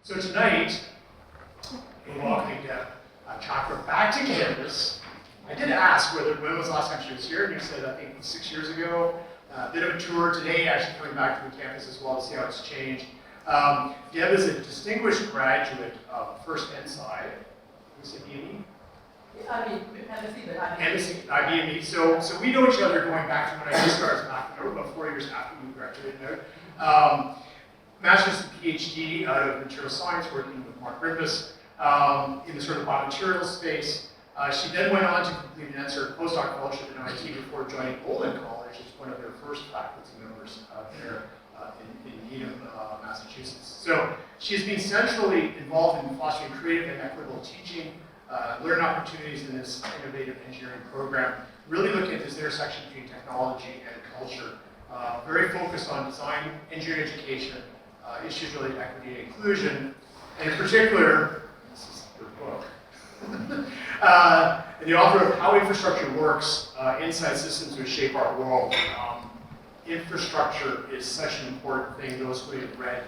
So tonight, we're welcoming Chachra back to campus. I did ask when was the last time she was here, and you said I think 6 years ago. Bit of a tour today, actually coming back to the campus as well to see how it's changed. Deb is a distinguished graduate of First Ensign. Who's it, BME? IBME. So we know each other going back to when I just started back, about 4 years after we graduated out. Master's and PhD out of material science, working with Mark Rimbus in the sort of biomaterials space. She then went on to complete an answer postdoc fellowship at MIT before joining Olin College as one of their first faculty members there in Needham, Massachusetts. So she's been centrally involved in fostering creative and equitable teaching, learning opportunities in this innovative engineering program, really looking at this intersection between technology and culture. Very focused on design, engineering education, issues related to equity and inclusion, and in particular, this is her book, the author of How Infrastructure Works, Inside Systems Which Shape Our World. Infrastructure is such an important thing. Those who have read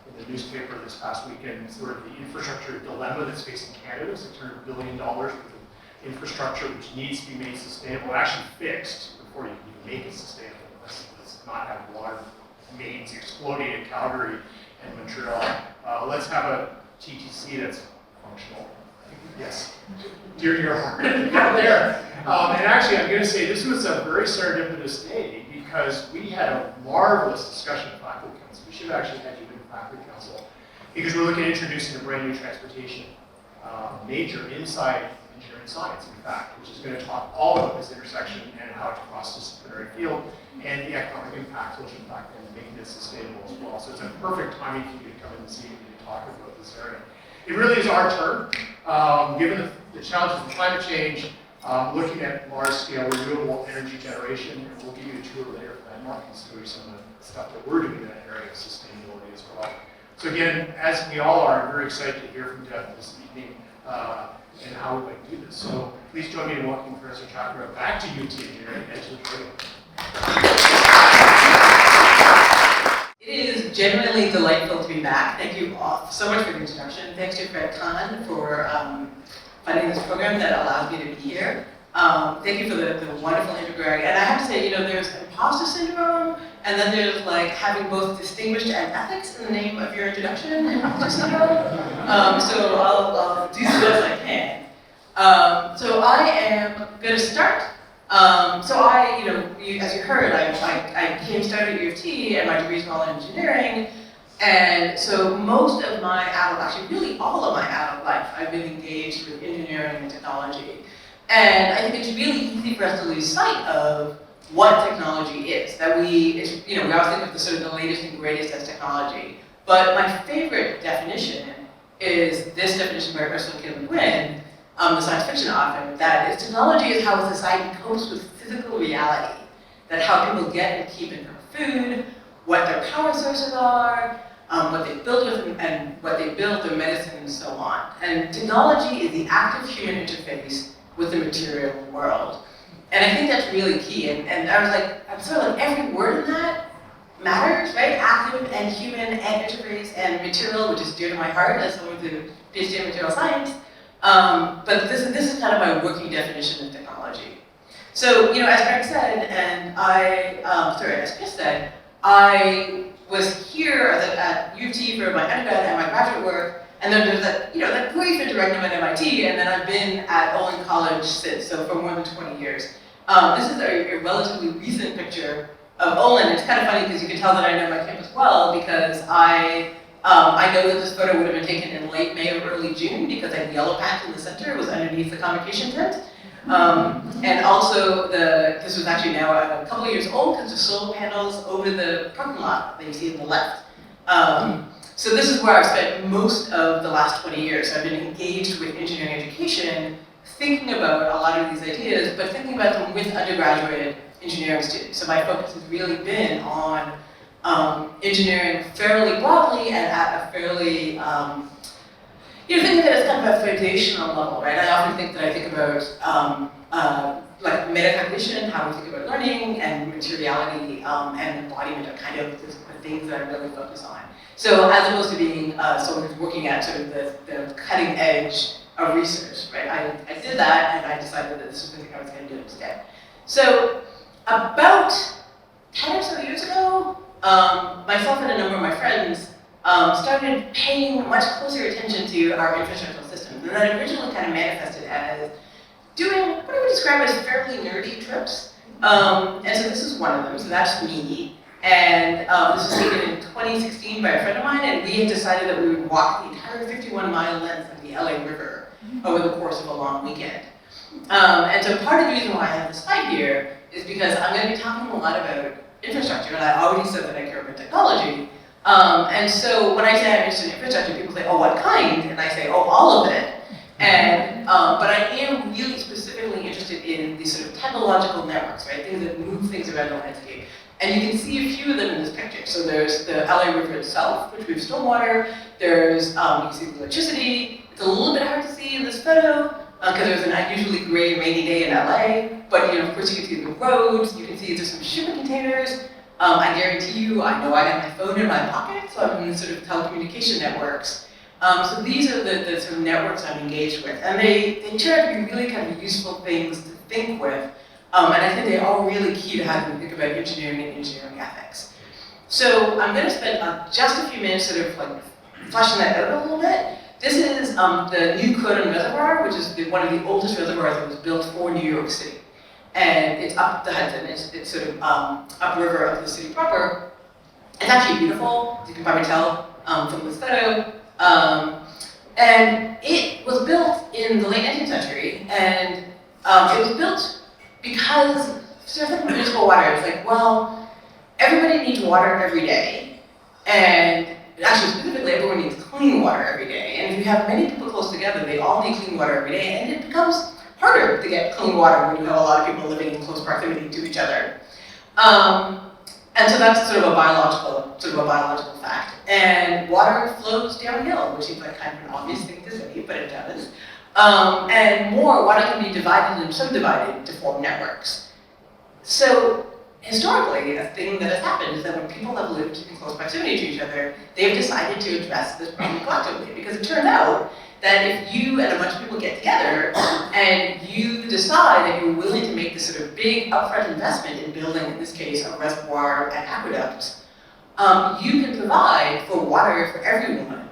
in the newspaper this past weekend, sort of the infrastructure dilemma that's facing Canada, $600 billion worth of infrastructure which needs to be made sustainable, actually fixed before you can even make it sustainable. Let's not have water mains exploding in Calgary and Montreal. Let's have a TTC that's functional. Yes, dear to your heart, out there. And actually, I'm going to say this was a very serendipitous day because we had a marvelous discussion at faculty council. We should have actually had you in faculty council because we're looking at introducing a brand new transportation major inside engineering science, in fact, which is going to talk all about this intersection and how it's a cross-disciplinary field and the economic impact, social impact, and making it sustainable as well. So it's a perfect timing for you to come in this evening and talk about this area. It really is our turn, given the challenges of climate change, looking at large-scale renewable energy generation, and we'll give you a tour later of that. Mark can show you some of the stuff that we're doing in that area of sustainability as well. So again, as we all are, I'm very excited to hear from Deb this evening and how we might do this. So please join me in welcoming Professor Chachra back to UT Engineering and to the podium. It is genuinely delightful to be back. Thank you all so much for the introduction. Thanks to Fred Kahn for funding this program that allows me to be here. Thank you for the wonderful intro, Greg. And I have to say, there's imposter syndrome, and then there's like having both distinguished and ethics in the name of your introduction, imposter syndrome. So I'll do the best I can. So I am going to start. So I, as you heard, I started at U of T, and my degree is in all engineering. And so most of my adult, actually really all of my adult life, I've been engaged with engineering and technology. And I think it's really easy for us to lose sight of what technology is. That we always think of the sort of the latest and greatest as technology. But my favorite definition is this definition by Ursula Franklin, the science fiction author, that is technology is how a society copes with physical reality. That how people get and keep enough food, what their power sources are, what they build with and what they build, their medicine, and so on. And technology is the active human interface with the material world. And I think that's really key. And I was like, I'm sort of like every word in that matters, right? Active and human and interface and material, which is dear to my heart as someone with a PhD in material science. But this is kind of my working definition of technology. So, as Greg said, and as Chris said, I was here at UT for my undergrad and my graduate work, and then there's that brief interregnum at MIT, and then I've been at Olin College since, so for more than 20 years. This is a relatively recent picture of Olin. It's kind of funny because you can tell that I know my campus well because I know that this photo would have been taken in late May or early June because that yellow patch in the center was underneath the convocation tent. And also, this was actually now a couple of years old because there's solar panels over the parking lot that you see on the left. So this is where I've spent most of the last 20 years. I've been engaged with engineering education, thinking about a lot of these ideas, but thinking about them with undergraduate engineering students. So my focus has really been on engineering fairly broadly and at a fairly, thinking that it's kind of a foundational level, right? I often think that I think about like metacognition, how we think about learning, and materiality and embodiment are kind of the things that I really focus on. So as opposed to being someone who's working at sort of the cutting edge of research, right? I did that, and I decided that this was the thing I was going to do instead. So about 10 or so years ago, myself and a number of my friends started paying much closer attention to our infrastructural systems. And that originally kind of manifested as doing what I would describe as fairly nerdy trips. And so this is one of them, so that's me. And this was taken in 2016 by a friend of mine, and we had decided that we would walk the entire 51-mile length of the LA River over the course of a long weekend. And so part of the reason why I have this slide here is because I'm going to be talking a lot about infrastructure, and I already said that I care about technology. And so when I say I'm interested in infrastructure, people say, oh, what kind? And I say, oh, all of it. And, but I am really specifically interested in these sort of technological networks, right? Things that move things around the landscape. And you can see a few of them in this picture. So there's the LA River itself, which we have stormwater. There's, you can see the electricity. It's a little bit hard to see in this photo because there's an unusually gray, rainy day in LA. But of course, you can see the roads. You can see there's some shipping containers. I guarantee you, I know I have my phone in my pocket, so I'm in the sort of telecommunication networks. So these are the sort of networks I'm engaged with. And they turn out to be really kind of useful things to think with. And I think they're all really key to how we think about engineering and engineering ethics. So I'm going to spend just a few minutes sort of like fleshing that out a little bit. This is the New Croton Reservoir, which is one of the oldest reservoirs that was built for New York City. And it's up the Hudson. It's sort of upriver of the city proper. It's actually beautiful, as you can probably tell from this photo. And it was built in the late 19th century, and it was built because sort of municipal water. It's like, well, everybody needs water every day, and actually specifically everyone needs clean water every day. And if you have many people close together, they all need clean water every day, and it becomes harder to get clean water when you have a lot of people living in close proximity to each other. And so that's sort of a biological fact. And water flows downhill, which seems like kind of an obvious thing to say, but it does. And more, water can be divided and subdivided to form networks. So historically, a thing that has happened is that when people have lived in close proximity to each other, they've decided to address this problem collectively. Because it turned out that if you and a bunch of people get together and you decide that you're willing to make this sort of big upfront investment in building, in this case, a reservoir and aqueducts, you can provide for water for everyone,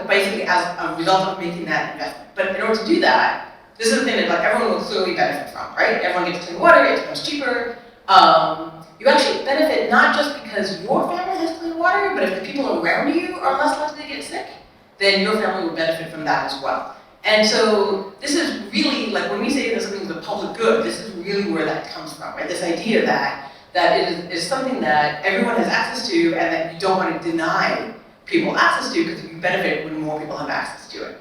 basically as a result of making that investment. But in order to do that, this is the thing that like everyone will clearly benefit from, right? Everyone gets clean water, it's much cheaper. You actually benefit not just because your family has clean water, but if the people around you are less likely to get sick, then your family will benefit from that as well. And so this is really, like when we say that something is a public good, this is really where that comes from, right? This idea that it is something that everyone has access to and that you don't want to deny people access to because you benefit when more people have access to it.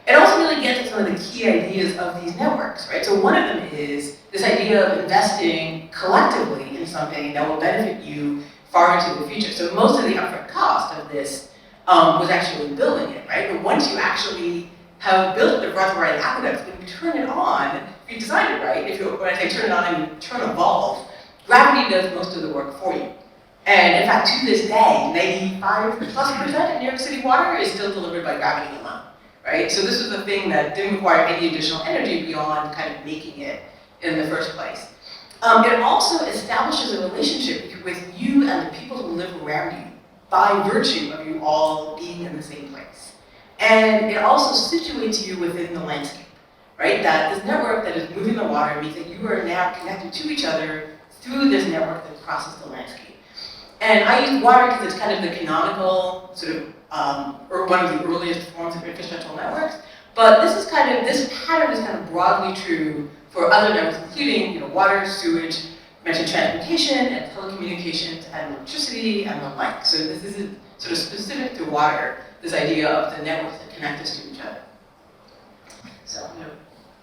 It also really gets at some of the key ideas of these networks, right? So one of them is this idea of investing collectively in something that will benefit you far into the future. So most of the upfront cost of this was actually building it, right? But once you actually have built the reservoir and aqueducts, when you turn it on, if you design it right, when I say turn it on and you turn a valve, gravity does most of the work for you. And in fact, to this day, 95+% of New York City water is still delivered by gravity alone, right? So this was a thing that didn't require any additional energy beyond kind of making it in the first place. It also establishes a relationship with you and the people who live around you by virtue of you all being in the same place. And it also situates you within the landscape, right? That this network that is moving the water means that you are now connected to each other through this network that crosses the landscape. And I use water because it's kind of the canonical sort of, or one of the earliest forms of infrastructural networks. But this pattern is kind of broadly true for other networks, including water, sewage, mentioned transportation and telecommunications and electricity and the like. So this isn't sort of specific to water, this idea of the networks that connect us to each other. So I'm going to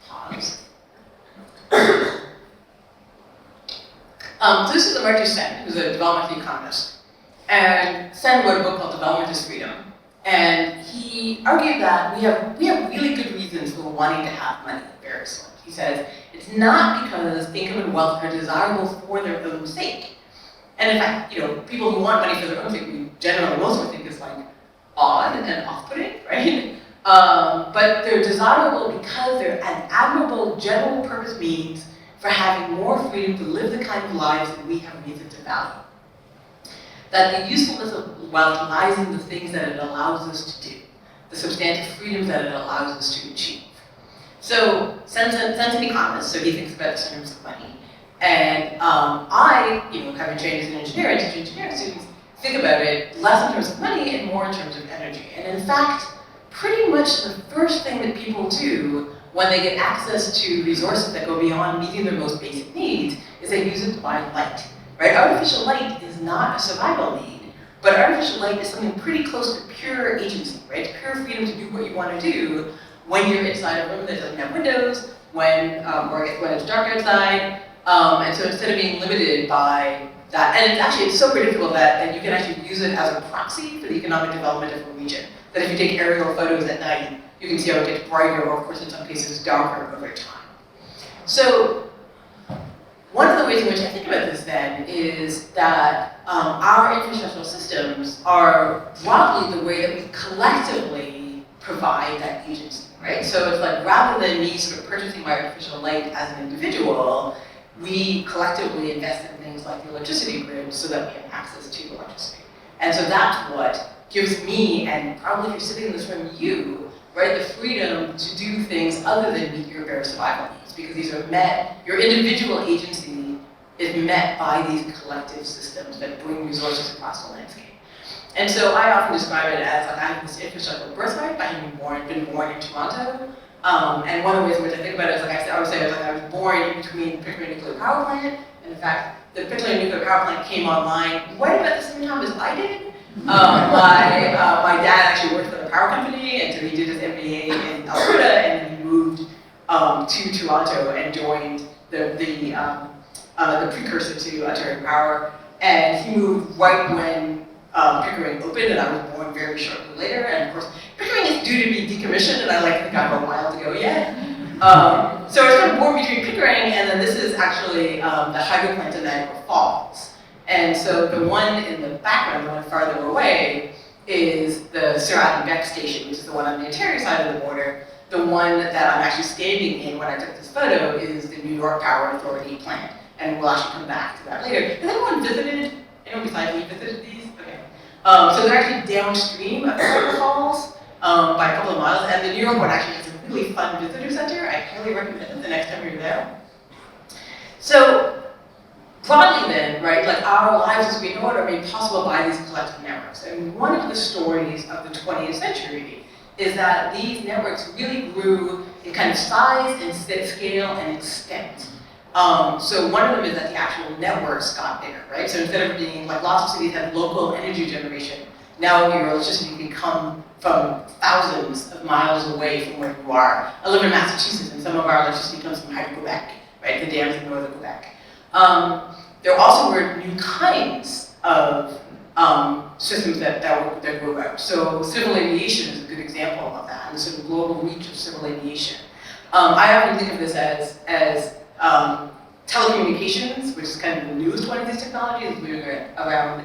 pause. So this is Amartya Sen, who's a developmental economist. And Sen wrote a book called Development is Freedom. And he argued that we have really good reasons reasons for wanting to have money very slim. He says, it's not because income and wealth are desirable for their own sake. And in fact, people who want money for their own sake, we generally most would think is like odd and off-putting, right? But they're desirable because they're an admirable general purpose means for having more freedom to live the kind of lives that we have reason to value. That the usefulness of wealth lies in the things that it allows us to do, the substantive freedoms that it allows us to achieve. So, Sen's an economist, so he thinks about this in terms of money. And I, having trained as an engineer, I teach engineering students, think about it less in terms of money and more in terms of energy. And in fact, pretty much the first thing that people do when they get access to resources that go beyond meeting their most basic needs is they use it to buy light, right? Artificial light is not a survival need, but artificial light is something pretty close to pure agency, right? It's pure freedom to do what you want to do when you're inside a room that doesn't have windows, when it's dark outside, and so instead of being limited by that, and it's so predictable that you can actually use it as a proxy for the economic development of a region. That if you take aerial photos at night, you can see how it gets brighter, or of course in some cases darker over time. So one of the ways in which I think about this then is that our infrastructural systems are broadly the way that we collectively provide that agency, right? So it's like rather than me sort of purchasing my artificial light as an individual, we collectively invest in things like the electricity grid so that we have access to electricity. And so that's what gives me, and probably if you're sitting in this room, you, right, the freedom to do things other than meet your bare survival needs, because these are met, your individual agency is met by these collective systems that bring resources across the landscape. And so I often describe it as like I have this infrastructural birthright by having been born in Toronto. And one of the ways in which I think about it is like I would say I was born in between Pickering Nuclear Power Plant, and in fact, the Pickering Nuclear Power Plant came online right about the same time as I did. My dad actually worked for the power company, and so he did his MBA in Alberta, and then he moved to Toronto and joined the precursor to Ontario Power. And he moved right when Pickering opened, and I was born very shortly later. And of course, Pickering is due to be decommissioned, and I think I have a while to go yet. So I was kind of born between Pickering, and then this is actually the hydro plant in Niagara Falls. And so the one in the background, the one farther away, is the Sir Beck station, which is the one on the Ontario side of the border. The one that I'm actually standing in when I took this photo is the New York Power Authority plant. And we'll actually come back to that later. Has anyone visited, anyone besides me visited these? Okay. So they're actually downstream of Niagara Falls by a couple of miles. And the New York one actually has a really fun visitor center. I highly recommend it the next time you're there. So, broadly then, right, like our lives as we know it are made possible by these collective networks. And one of the stories of the 20th century is that these networks really grew in kind of size and scale and extent. So one of them is that the actual networks got bigger, right? So instead of being, like lots of cities have local energy generation, now your electricity can come from thousands of miles away from where you are. I live in Massachusetts, and some of our electricity comes from Hydro-Quebec, right, the dams in northern Quebec. There also were new kinds of systems that grew out. So civil aviation is a good example of that, and the sort of global reach of civil aviation. I often think of this as telecommunications, which is kind of the newest one of these technologies, moving around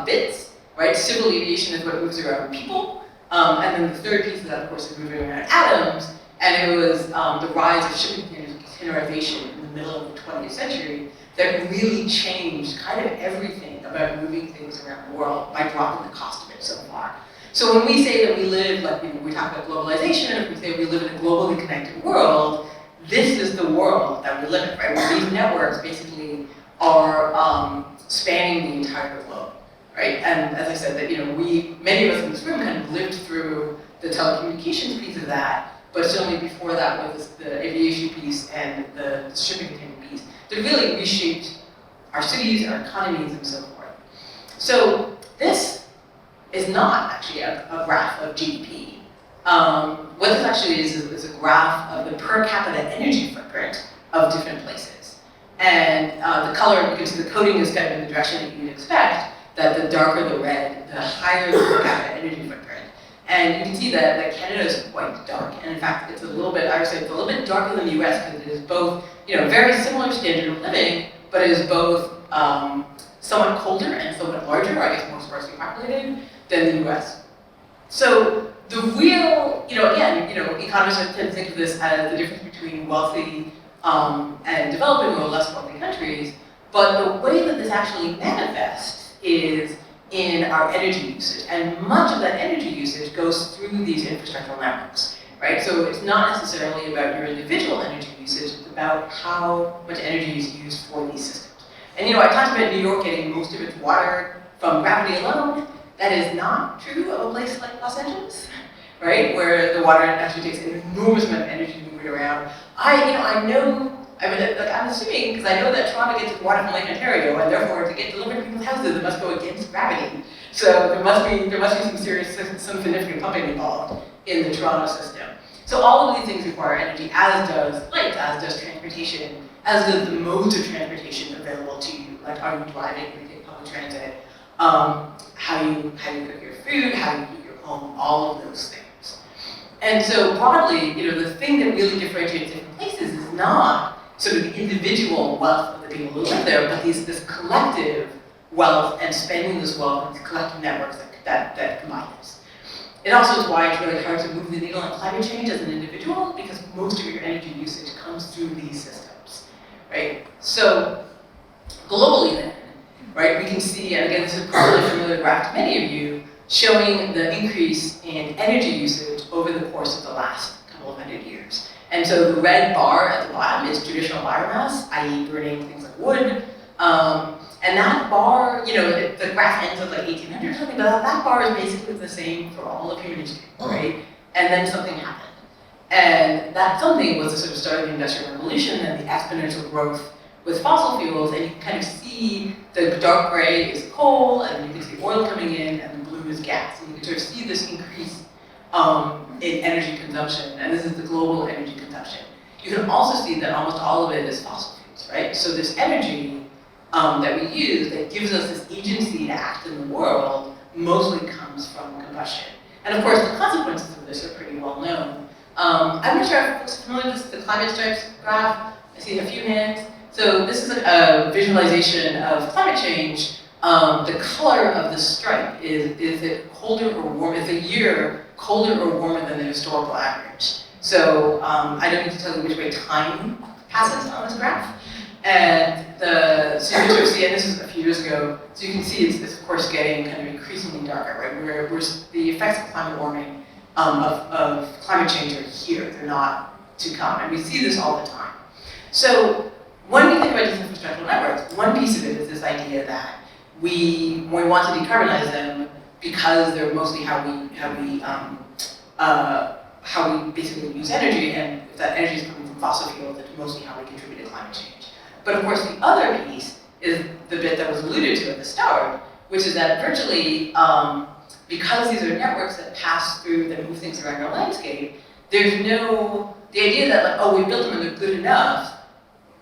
bits, right? Civil aviation is what moves around people, and then the third piece of that, of course, is moving around atoms, and it was the rise of shipping containerization in the middle of the 20th century that really changed kind of everything about moving things around the world by dropping the cost of it so far. So when we say that we live, like we talk about globalization, if we say we live in a globally connected world, this is the world that we live in, right? Where these networks basically are spanning the entire globe, right? And as I said, that many of us in this room kind of lived through the telecommunications piece of that, but certainly before that was the aviation piece and the shipping container piece that really reshaped our cities, our economies, and so forth. So this is not actually a graph of GDP. What this actually is a graph of the per capita energy footprint of different places. And the color, you can see the coding is kind of in the direction that you'd expect, that the darker the red, the higher the per capita energy footprint. And you can see that Canada is quite dark, and in fact, it's a little bit, I would say, it's a little bit darker than the US because it is both, very similar standard of living, but it is both somewhat colder and somewhat larger, I guess more sparsely populated, than the US. So the real, again, economists tend to think of this as the difference between wealthy and developing or less wealthy countries, but the way that this actually manifests is in our energy usage, and much of that energy usage goes through these infrastructural networks, right? So it's not necessarily about your individual energy usage, it's about how much energy is used for these systems. And I talked about New York getting most of its water from gravity alone. That is not true of a place like Los Angeles, right? Where the water actually takes an enormous amount of energy to move it around. I'm assuming, because I know that Toronto gets its water from Lake Ontario, and therefore to get delivered to people's houses, it must go against gravity. So there must be some significant pumping involved in the Toronto system. So all of these things require energy, as does light, as does transportation, as does the modes of transportation available to you. Like, are you driving, do you take public transit, how you cook your food, how you heat your home, all of those things. And so broadly, the thing that really differentiates different places is not sort of the individual wealth of the people who live there, but this collective wealth and spending this wealth and collective networks that combine this. It also is why it's really hard to move the needle on climate change as an individual, because most of your energy usage comes through these systems, right? So globally then, right, we can see, and again, this is probably a familiar graph to many of you, showing the increase in energy usage over the course of the last couple of 100 years. And so the red bar at the bottom is traditional biomass, i.e. burning things like wood. And that bar, the graph ends at like 1800 or something, but that bar is basically the same for all of human history, right? And then something happened. And that something was the sort of start of the Industrial Revolution and the exponential growth with fossil fuels, and you can kind of see the dark gray is coal, and you can see oil coming in, and the blue is gas. And you can sort of see this increase in energy consumption, and this is the global energy consumption. You can also see that almost all of it is fossil fuels, right? So this energy that we use that gives us this agency to act in the world mostly comes from combustion. And of course, the consequences of this are pretty well known. I'm not sure if folks are familiar with the climate stripes graph. I see a few hands. So this is a visualization of climate change. The color of the stripe is it colder or warmer? Is the year colder or warmer than the historical average? So I don't need to tell you which way time passes on this graph. And so you can sort of see, and this is a few years ago, so you can see it's of course getting kind of increasingly darker, right? Where the effects of climate warming, of climate change are here, they're not to come. And we see this all the time. So when we think about these infrastructural networks, one piece of it is this idea that we want to decarbonize them because they're mostly how we basically use energy, and if that energy is coming from fossil fuels, it's mostly how we contribute to climate change. But of course, the other piece is the bit that was alluded to at the start, which is that virtually, because these are networks that pass through, that move things around our landscape, there's the idea that like, oh, we built them and they're good enough,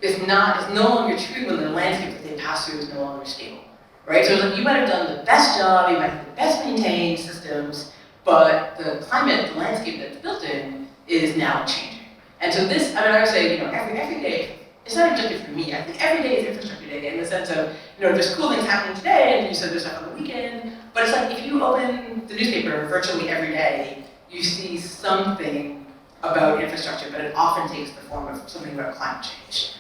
is no longer true when the landscape that they pass through is no longer stable, right? So like, you might have done the best job, you might have the best maintained systems, but the climate, the landscape that's built in is now changing. And so this, I would say, every day, it's not just for me, I think every day is infrastructure day in the sense of, there's cool things happening today, and you said there's stuff on the weekend, but it's like if you open the newspaper virtually every day, you see something about infrastructure, but it often takes the form of something about climate change.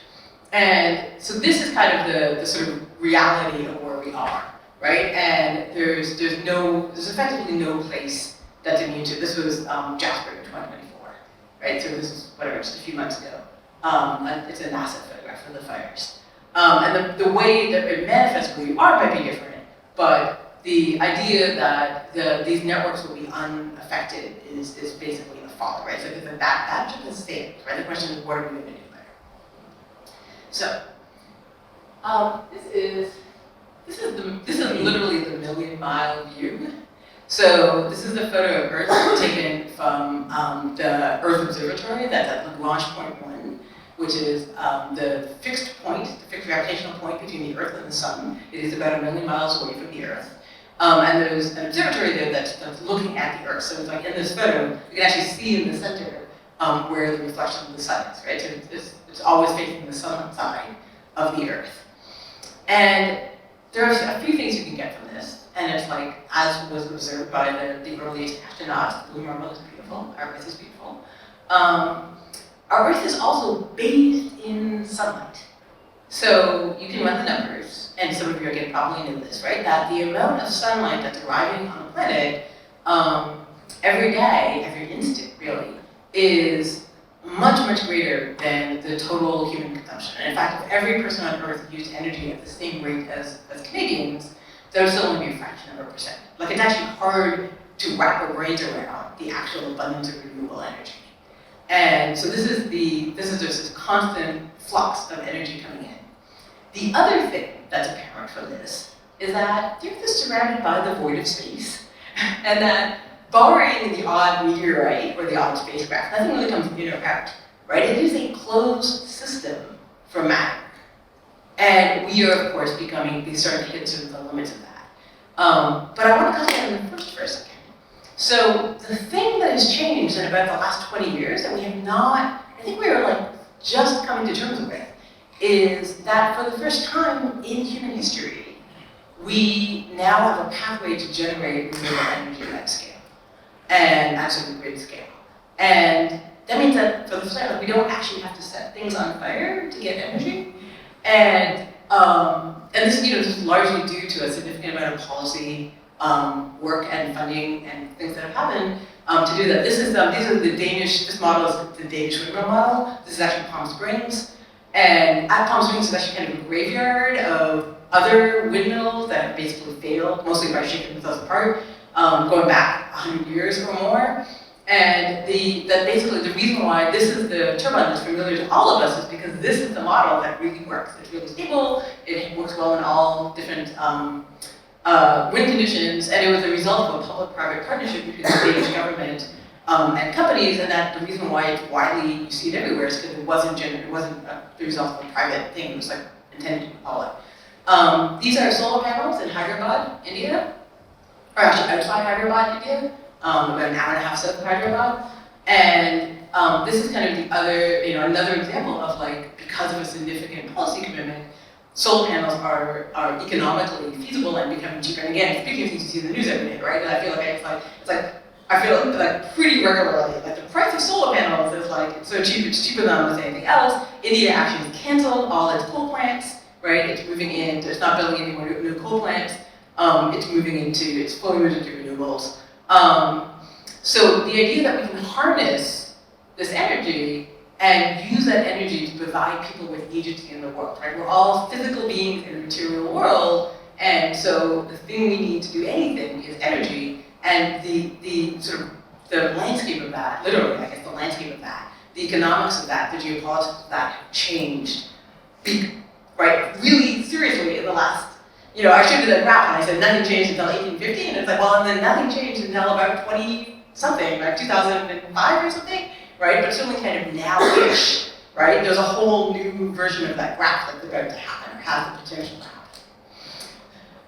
And so this is kind of the sort of reality of where we are, right? And there's effectively no place that's immune to. This was Jasper in 2024, right? So this is whatever, just a few months ago. It's a NASA photograph of the fires. And the way that it manifests where you are might be different, but the idea that these networks will be unaffected is basically a fault, right? So that should be stable, right? The question is, what are we going to do there? So, this is literally the 1,000,000-mile view. So this is a photo of Earth taken from the Earth Observatory that's at Launch Point 1, which is the fixed gravitational point between the Earth and the Sun. It is about 1,000,000 miles away from the Earth. And there's an observatory there that's looking at the Earth. So it's like in this photo, you can actually see in the center where the reflection of the sun is, right? So it's always facing the sun side of the Earth. And there are a few things you can get from this. And it's like, as was observed by the earliest astronauts, the blue marble is beautiful, our Earth is beautiful. Our Earth is also bathed in sunlight. So you can run the numbers, and some of you again probably know this, right? That the amount of sunlight that's arriving on the planet every day, every instant really, is much, much greater than the total human consumption. And in fact, if every person on Earth used energy at the same rate as Canadians, that would still only be a fraction of a percent. Like, it's actually hard to wrap our brains around the actual abundance of renewable energy. And so this is just this constant flux of energy coming in. The other thing that's apparent from this is that the Earth is surrounded by the void of space, and that barring the odd meteorite or the odd spacecraft, nothing really comes in or out, right? It is a closed system for matter. And we are, of course, starting to hit sort of the limits of that. But I want to concentrate on the first for a second. So the thing that has changed in about the last 20 years that we have not, I think we are like just coming to terms with, is that for the first time in human history, we now have a pathway to generate renewable energy at scale, and at sort of grid scale. And that means that for the first time, we don't actually have to set things on fire to get energy. And this, this is largely due to a significant amount of policy work and funding and things that have happened to do that. These are the Danish. This model is the Danish windmill model. This is actually Palm Springs, and at Palm Springs is actually kind of a graveyard of other windmills that have basically failed, mostly by shaking themselves apart, going back 100 years or more. And basically the reason why this is the turbine that's familiar to all of us is because this is the model that really works. It's really stable, it works well in all different wind conditions, and it was a result of a public-private partnership between the Danish government and companies, and that the reason why it's widely, you see it everywhere, is because it wasn't the result of a private thing, it was like intended to be public. These are solar panels in Hyderabad, India, or actually outside Hyderabad, India. About an hour and a half south of Hyderabad. And this is kind of the other, another example of like, because of a significant policy commitment, solar panels are economically feasible and becoming cheaper. And again, speaking of things you see in the news every day, right? And I feel like I feel like pretty regularly, like the price of solar panels is like, it's so cheap, it's cheaper than almost anything else. India actually has canceled all its coal plants, right? It's moving in, it's not building any more new coal plants. It's fully moved into renewables. So the idea that we can harness this energy and use that energy to provide people with agency in the world, right? We're all physical beings in a material world, and so the thing we need to do anything is energy, and the landscape of that, literally, I guess the landscape of that, the economics of that, the geopolitics of that have changed, right, really seriously in the last, I showed you that graph and I said nothing changed until 1850, and it's like, well, and then nothing changed until about 20-something, like 2005 or something, right? But certainly kind of now-ish, right? There's a whole new version of that graph that's about to happen, or has the potential to happen.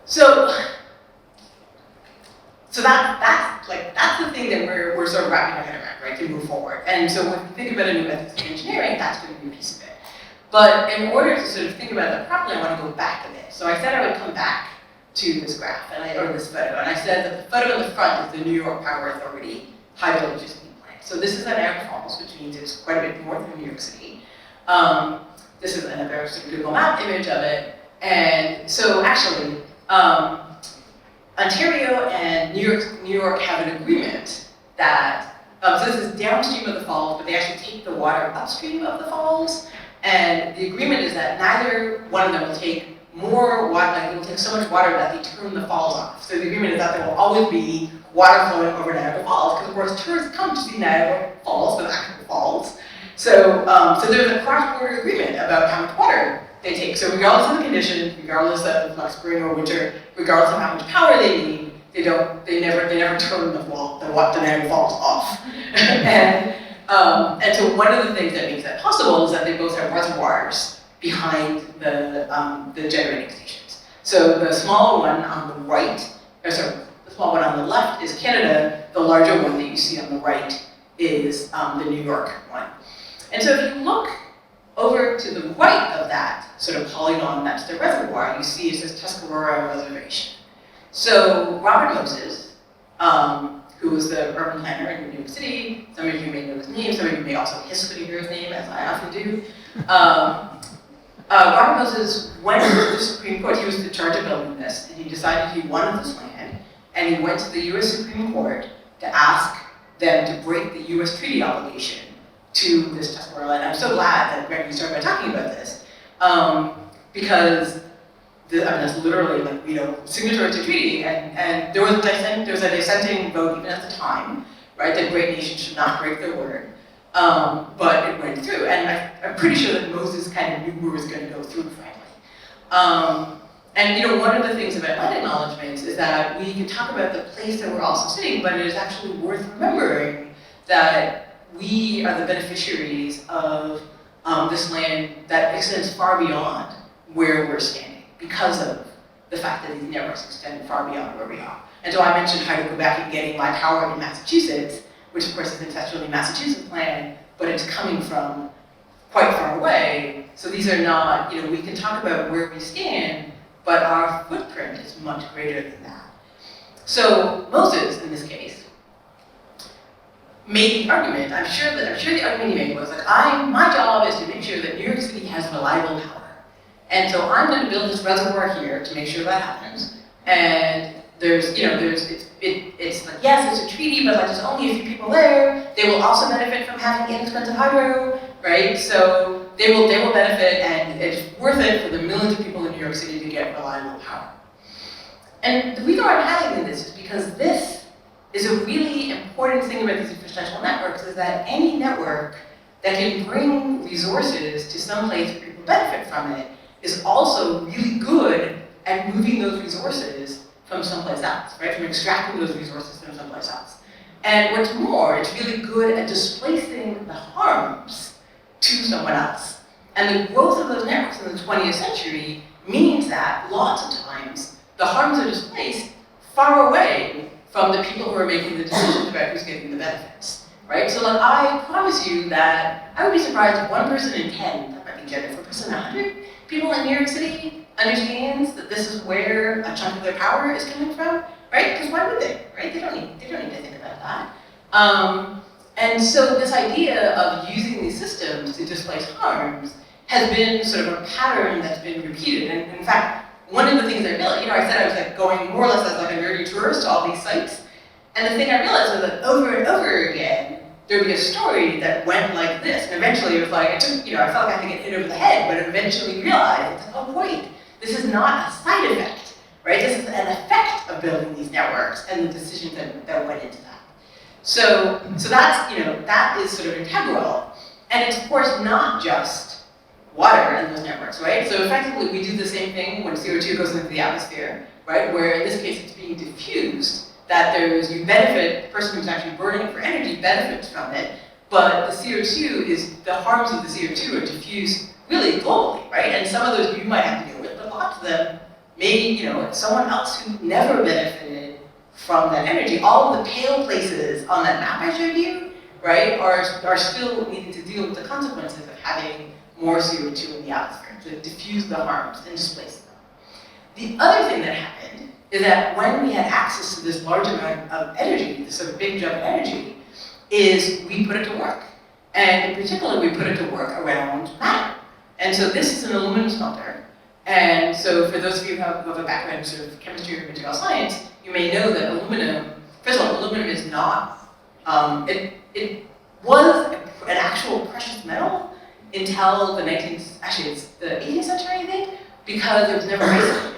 So that's the thing that we're sort of wrapping our head around, right, to move forward. And so when we think about a new ethics in engineering, that's going to be a piece of it. But in order to sort of think about that properly, I want to go back a bit. So I said I would come back to this graph, or this photo, and I said that the photo in the front is the New York Power Authority hydro electricity plant. So this is at Niagara Falls, which means it's quite a bit north of New York City. This is another sort of Google Map image of it. And so actually, Ontario and New York have an agreement that, so this is downstream of the falls, but they actually take the water upstream of the falls. And the agreement is that neither one of them will take more water, like it will take so much water that they turn the falls off. So the agreement is that there will always be water flowing over Niagara Falls, because of course tourists come to see Niagara Falls, the actual falls. So, so there's a cross-border agreement about how much water they take. So regardless of the conditions, regardless of like spring or winter, regardless of how much power they need, they never turn the Niagara Falls off. And so one of the things that makes that possible is that they both have reservoirs behind the generating stations. So the small one on the right or sorry, the small one on the left is Canada, the larger one that you see on the right is the New York one. And so if you look over to the right of that sort of polygon, that's the reservoir, you see it says Tuscarora Reservation. So Robert Moses, who was the urban planner in New York City, some of you may know his name, some of you may also hiss when you hear his name, as I often do. Robert Moses went to the Supreme Court, he was in charge of building this, and he decided he wanted this land, and he went to the US Supreme Court to ask them to break the US treaty obligation to this Tuscarora land. I'm so glad that Greg, you started by talking about this, because that's literally like, signatory to treaty, and there was a dissenting vote even at the time, right, that great nations should not break their word, but it went through, and I'm pretty sure that Moses kind of knew who was going to go through, frankly. And one of the things about land acknowledgements is that we can talk about the place that we're also sitting, but it is actually worth remembering that we are the beneficiaries of this land that extends far beyond where we're standing because of the fact that these networks extend far beyond where we are. And so I mentioned how to go back and getting my power in Massachusetts, which of course is ancestral Massachusetts land, but it's coming from quite far away. So these are not, we can talk about where we stand, but our footprint is much greater than that. So Moses, in this case, made the argument, I'm sure the argument he made was like, my job is to make sure that New York City has reliable power. And so I'm going to build this reservoir here to make sure that happens. And it's like, yes, it's a treaty, but like there's only a few people there. They will also benefit from having inexpensive hydro, right? So they will benefit, and it's worth it for the millions of people in New York City to get reliable power. And the reason why I'm highlighting this is because this is a really important thing about these infrastructural networks, is that any network that can bring resources to some place where people benefit from it is also really good at moving those resources from someplace else, right? From extracting those resources from someplace else. And what's more, it's really good at displacing the harms to someone else. And the growth of those networks in the 20th century means that lots of times the harms are displaced far away from the people who are making the decisions about who's getting the benefits, right? So like, I promise you that I would be surprised if 1 person in 10, that might be generous, 1 person in 100, people in New York City understands that this is where a chunk of their power is coming from, right? Because why would they, right? They don't need to think about that. And so this idea of using these systems to displace harms has been sort of a pattern that's been repeated. And in fact, one of the things I realized, I said I was like going more or less as like a nerdy tourist to all these sites. And the thing I realized was that over and over again, there'd be a story that went like this. And eventually it was like, I felt like I had to get hit over the head, but eventually realized, oh wait, this is not a side effect, right? This is an effect of building these networks and the decisions that went into that. So that's, that is sort of integral. And it's of course not just water in those networks, right? So effectively we do the same thing when CO2 goes into the atmosphere, right? Where in this case it's being diffused, that you benefit, the person who's actually burning it for energy benefits from it, but the CO2 the harms of the CO2 are diffused really globally, right? And some of those you might have to deal with, but lots of them, maybe, someone else who never benefited from that energy. All of the pale places on that map I showed you, right, are still needing to deal with the consequences of having more CO2 in the atmosphere, to diffuse the harms and displace them. The other thing that happened is that when we had access to this large amount of energy, this sort of big jump in energy, is we put it to work. And in particular, we put it to work around matter. And so this is an aluminum smelter. And so for those of you who have a background in sort of chemistry or material science, you may know that aluminum, first of all, aluminum is not, it was an actual precious metal until the 18th century, I think, because it was never isolated.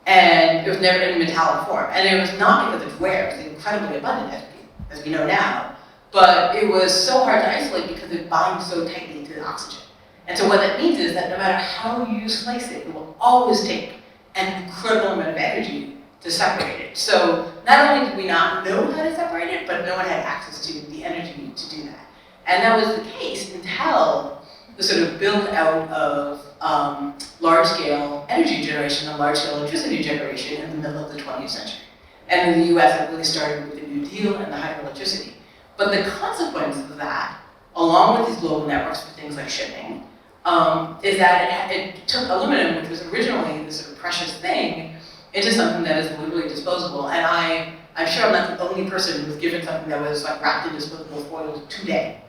And it was never in metallic form. And it was not because it's rare, it's incredibly abundant, as we know now, but it was so hard to isolate because it binds so tightly to the oxygen. And so what that means is that no matter how you slice it, it will always take an incredible amount of energy to separate it. So not only did we not know how to separate it, but no one had access to the energy to do that. And that was the case until the sort of build out of large-scale energy generation and large-scale electricity generation in the middle of the 20th century. And in the US, it really started with the New Deal and the hydroelectricity. But the consequence of that, along with these global networks for things like shipping, is that it took aluminum, which was originally this sort of precious thing, into something that is literally disposable. And I'm sure I'm not the only person who was given something that was like wrapped in disposable foil today,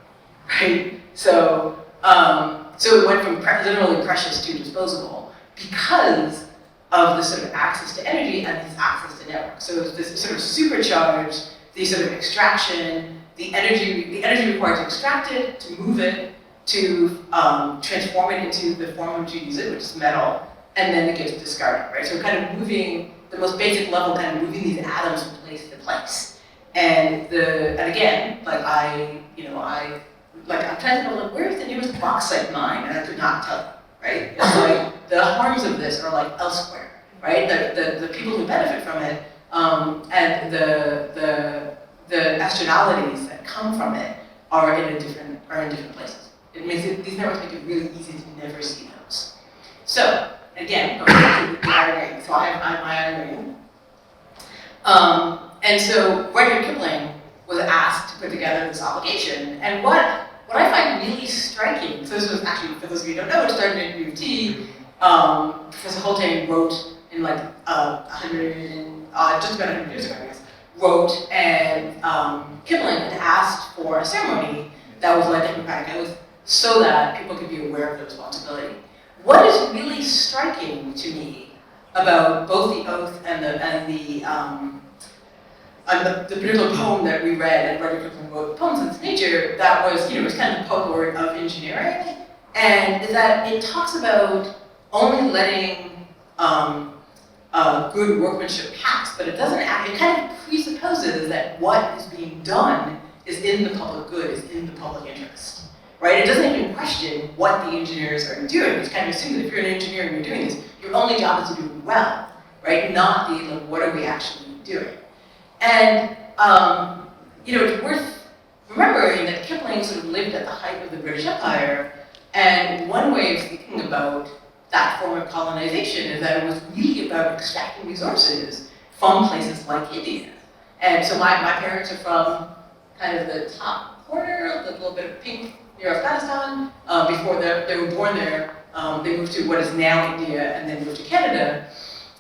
right? So it went from literally precious to disposable because of the sort of access to energy and this access to networks. So it's this sort of supercharged, the sort of extraction, the energy required to extract it, to move it, to transform it into the form in which you use it, which is metal, and then it gets discarded, right? So kind of moving, the most basic level, kind of moving these atoms from place to place. And again, like I'm trying to know, like, where's the nearest bauxite mine? And I could not tell you, right? It's like, the harms of this are like elsewhere, right? The people who benefit from it, and the externalities that come from it are in different places. It makes it, these networks make it really easy to never see those. So, again, going back to the iron ring. So I have my iron ring. And so Rudyard Kipling was asked to put together this obligation. And what I find really striking, so this was actually, for those of you who don't know, it started at U of T. Professor Holtain wrote in like just about 100 years ago, I guess, wrote, and Kipling had asked for a ceremony that was like democratic, and it was so that people could be aware of the responsibility. What is really striking to me about both the oath and the particular poem that we read, and Rudyard Kipling wrote Poems of This Nature, that was, it was kind of the folklore of engineering, and is that it talks about only letting good workmanship pass, but it doesn't, it kind of presupposes that what is being done is in the public good, is in the public interest, right? It doesn't even question what the engineers are doing. It's kind of assuming that if you're an engineer and you're doing this, your only job is to do it well, right? Not the, like, what are we actually doing? And, it's worth remembering that Kipling sort of lived at the height of the British Empire, and one way of thinking about that form of colonization is that it was really about extracting resources from places like India. And so my parents are from kind of the top corner, the little bit of pink near Afghanistan. Before they were born there, they moved to what is now India and then moved to Canada.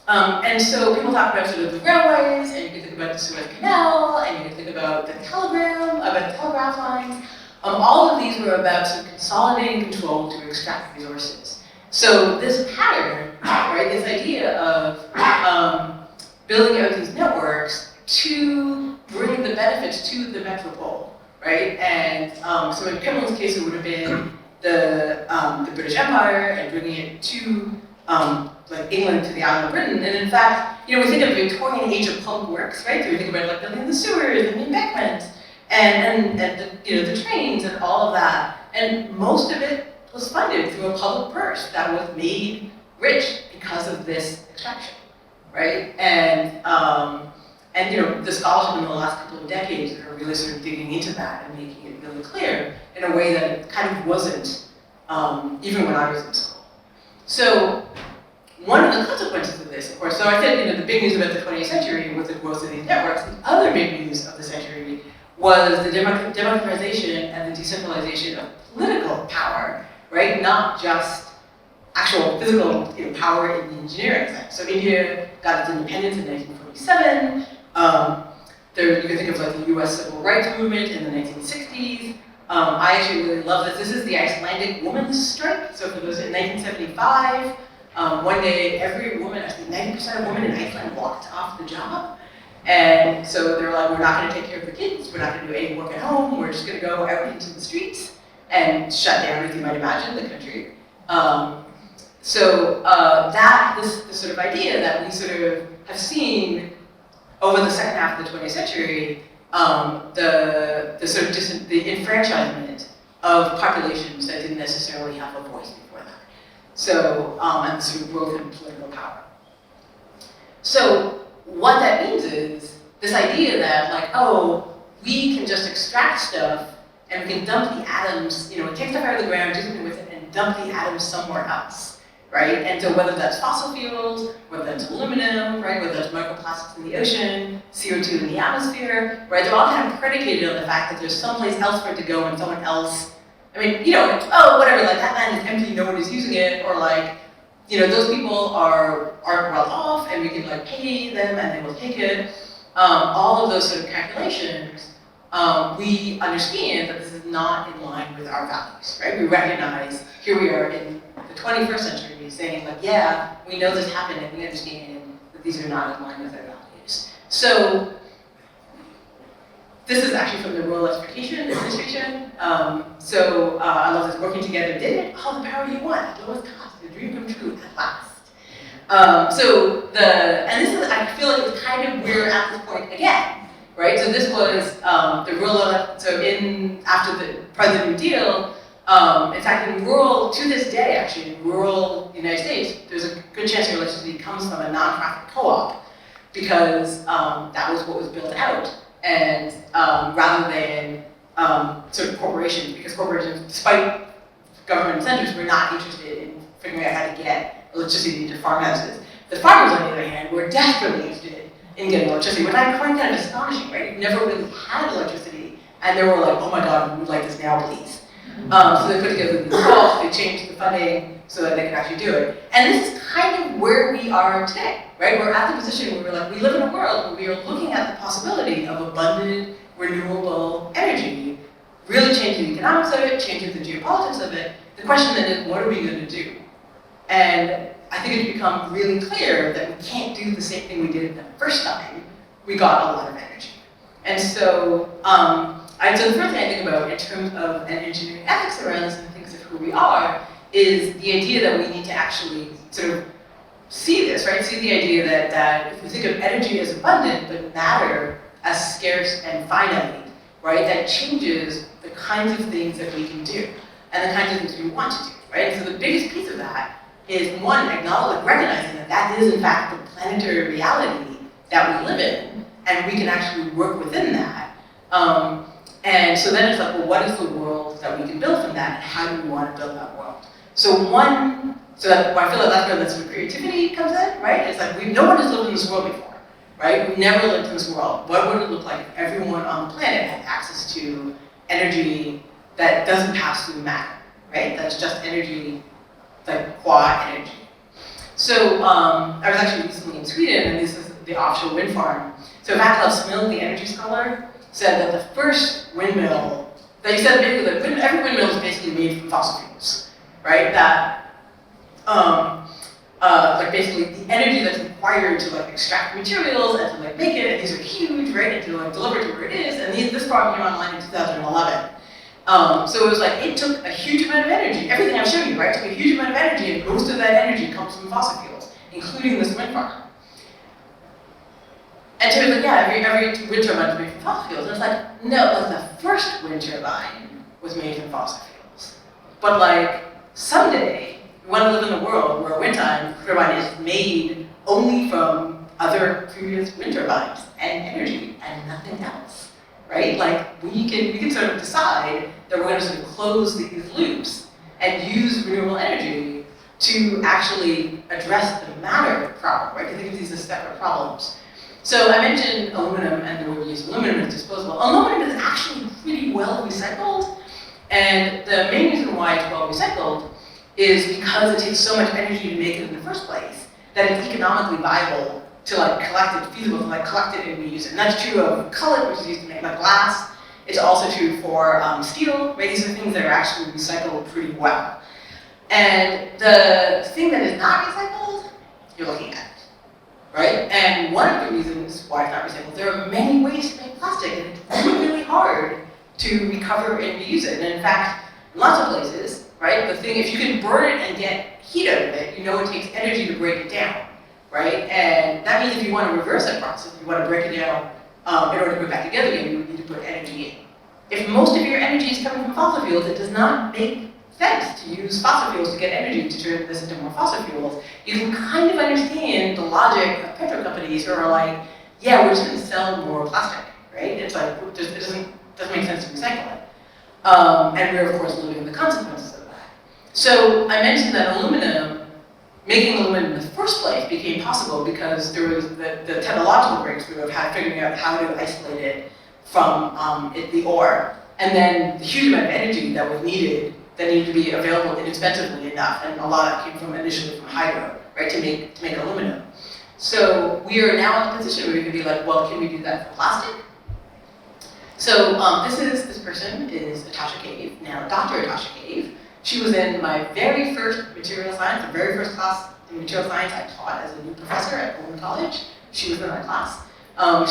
And so people talk about sort of the railways, and you can think about the Suez Canal, and you can think about the telegraph lines. All of these were about sort of consolidating control to extract resources. So this pattern, right, this idea of building out these networks to bring the benefits to the metropole, right? And so in Kipling's case, it would have been the British Empire and bringing it to like England to the island of Britain. And in fact, we think of the Victorian age of public works, right? So we think about like building the sewers and the embankments and the trains and all of that. And most of it was funded through a public purse that was made rich because of this extraction, right? And the scholarship in the last couple of decades are really sort of digging into that and making it really clear in a way that it kind of wasn't even when I was in school. So one of the consequences of this, of course, so I said, the big news about the 20th century was the growth of these networks. The other big news of the century was the democratization and the decentralization of political power, right? Not just actual physical power in the engineering side. So India got its independence in 1947. You can think of like the US civil rights movement in the 1960s. I actually really love this. This is the Icelandic women's strike. So for those in 1975, one day every woman, I think 90% of women in Iceland walked off the job. And so they're like, we're not going to take care of the kids. We're not going to do any work at home. We're just going to go out into the streets and shut down, as you might imagine, the country. This sort of idea that we sort of have seen over the second half of the 20th century, the enfranchisement of populations that didn't necessarily have a voice before that. So, and the sort of growth in political power. So, what that means is this idea that, like, we can just extract stuff and we can dump the atoms, take stuff out of the ground, do something with it, and dump the atoms somewhere else. right? And so whether that's fossil fuels, whether that's aluminum, right, whether that's microplastics in the ocean, CO2 in the atmosphere, right, they're all kind of predicated on the fact that there's someplace else for it to go and someone else, I mean, you know, like, oh, whatever, like that land is empty, nobody's using it, or like, you know, those people aren't well off and we can like pay them and they will take it. All of those sort of calculations, we understand that this is not in line with our values, right? We recognize, here we are in the 21st century saying like, yeah, we know this happened and we understand that these are not in line with our values. So this is actually from the Rural Exploitation Administration. I love this, working together, did it? All the power you want, at lowest cost, the dream come true at last. And this is, I feel like it's kind of, we're at this point again, right? So this was the rural, after the part of the New Deal, in fact, in rural, to this day actually, in rural United States, there's a good chance your electricity comes from a non-profit co-op because that was what was built out. And rather than sort of corporations, because corporations, despite government incentives, were not interested in figuring out how to get electricity to farmhouses. The farmers, on the other hand, were desperately interested in getting electricity, which I find kind of astonishing, right? You've never really had electricity, and they were like, oh my god, we would like this now, please. So they put together these calls, they changed the funding so that they could actually do it. And this is kind of where we are today, right? We're at the position where we're like, we live in a world where we are looking at the possibility of abundant, renewable energy, really changing the economics of it, changing the geopolitics of it. The question then is, what are we going to do? And I think it's become really clear that we can't do the same thing we did the first time we got a lot of energy. And so, so the first thing I think about in terms of an engineering ethics around this and thinks of who we are is the idea that we need to actually sort of see this, right? See the idea that if we think of energy as abundant but matter as scarce and finite, right? That changes the kinds of things that we can do and the kinds of things we want to do, right? And so the biggest piece of that is one, recognizing that that is in fact the planetary reality that we live in, and we can actually work within that. And so then it's like, well, what is the world that we can build from that, and how do we want to build that world? So I feel like that's where that sort of creativity comes in, right? It's like, no one has lived in this world before, right? We've never lived in this world. What would it look like if everyone on the planet had access to energy that doesn't pass through matter, right? That's just energy, like qua energy. So I was actually recently in Sweden, and this is the offshore wind farm. So Vaclav Smil, the energy scholar, said that the first windmill, that he said basically that every windmill is basically made from fossil fuels, right? That like basically the energy that's required to like extract materials and to like make it, and these are huge, right? And to like deliver it to where it is, and this farm came online in 2011. So it was like, it took a huge amount of energy. Everything I've shown you, right, took a huge amount of energy, and most of that energy comes from fossil fuels, including this wind farm. And so it was like, yeah, every wind turbine is made from fossil fuels. And it's like, no, like the first wind turbine was made from fossil fuels. But like, someday, we want to live in a world where a wind turbine is made only from other previous wind turbines and energy and nothing else, right? Like, we can sort of decide that we're going to sort of close these loops and use renewable energy to actually address the matter problem, right? I think of these as separate problems. So I mentioned aluminum and the way we use aluminum as disposable. Aluminum is actually pretty well recycled, and the main reason why it's well recycled is because it takes so much energy to make it in the first place that it's economically viable to like collect it, feasible to like collect it and reuse it. And that's true of cullet, which is used to make like glass. It's also true for steel, right? These are things that are actually recycled pretty well. And the thing that is not recycled, you're looking at. Right? And one of the reasons why it's not recycled, there are many ways to make plastic, and it's really, really hard to recover and reuse it. And in fact, in lots of places, right, the thing, if you can burn it and get heat out of it, you know it takes energy to break it down, right? And that means if you want to reverse that process, if you want to break it down in order to put it back together again, you would need to put energy in. If most of your energy is coming from fossil fuels, it does not make sense to use fossil fuels to get energy to turn this into more fossil fuels. You can kind of understand the logic of petro companies who are like, yeah, we're just going to sell more plastic, right? It's like, it doesn't make sense to recycle it. And we're, of course, living the consequences of that. So I mentioned that aluminum making aluminum in the first place became possible because there was the technological breakthrough of figuring out how to isolate it from the ore. And then the huge amount of energy that was needed, that needed to be available inexpensively enough, and a lot of it came from initially from hydro, right, to make aluminum. So we are now in a position where we can be like, well, can we do that for plastic? So this person is Natasha Cave, now Dr. Natasha Cave. She was in my very first material science, the very first class in material science I taught as a new professor at Bowdoin College. She was in my class.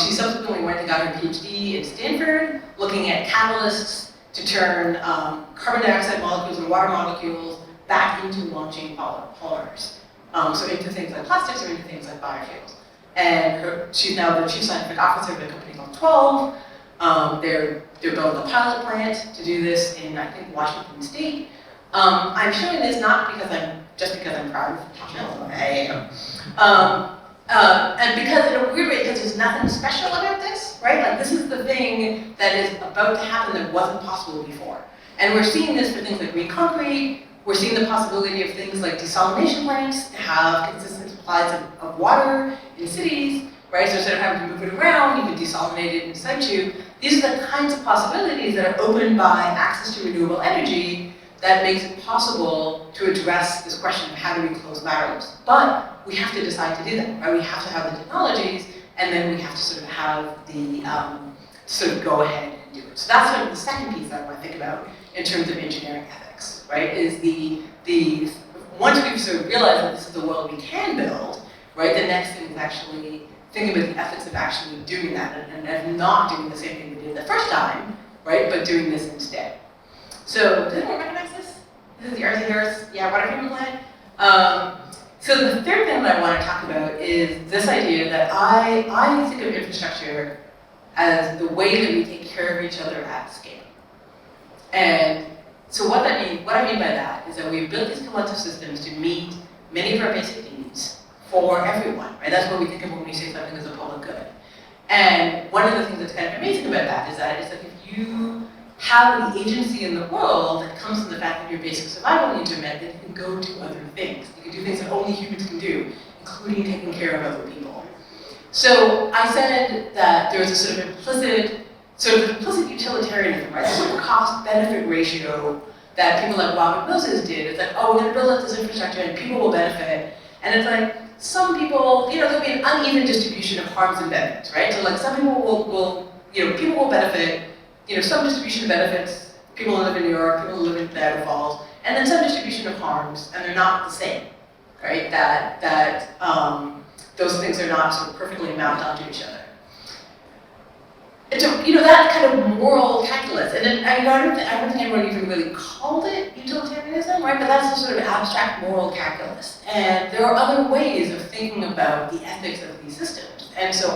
She subsequently went and got her PhD in Stanford, looking at catalysts to turn carbon dioxide molecules and water molecules back into launching polymers. So into things like plastics or into things like biofuels. And she's now the chief scientific officer of a company called 12. They're building a pilot plant to do this in, I think, Washington State. I'm showing this not because I'm proud of Natasha, although I am. And because in a weird way, because there's nothing special about this, right? Like this is the thing that is about to happen that wasn't possible before. And we're seeing this for things like green concrete. We're seeing the possibility of things like desalination plants to have consistent supplies of water in cities, right? So instead of having to move it around, you can desalinate it in situ. These are the kinds of possibilities that are opened by access to renewable energy that makes it possible to address this question of how do we close laterals. But we have to decide to do that, right? We have to have the technologies, and then we have to sort of have the, sort of go ahead and do it. So that's sort of the second piece I want to think about in terms of engineering ethics, right? Is once we've sort of realized that this is the world we can build, right? The next thing is actually thinking about the ethics of actually doing that and not doing the same thing we did the first time, right? But doing this instead. So, does anyone recognize this? This is the RC Harris, water treatment plant. So the third thing that I want to talk about is this idea that I think of infrastructure as the way that we take care of each other at scale. And so what I mean by that is that we've built these collective systems to meet many of our basic needs for everyone, right? That's what we think of when we say something is a public good. And one of the things that's kind of amazing about that is that if you have the agency in the world that comes from the fact that your basic survival needs are met, then you can go do other things. You can do things that only humans can do, including taking care of other people. So I said that there was a sort of implicit utilitarianism, right? This sort of cost-benefit ratio that people like Robert Moses did. It's like, oh, we're going to build up this infrastructure and people will benefit. And it's like, some people, there'll be an uneven distribution of harms and benefits, right? So like some people will people will benefit, some distribution of benefits, people who live in New York, people who live in Niagara Falls, and then some distribution of harms, and they're not the same, right? That those things are not sort of perfectly mapped onto each other. And so, that kind of moral calculus, and I don't think anyone even really called it utilitarianism, right? But that's a sort of abstract moral calculus. And there are other ways of thinking about the ethics of these systems. And so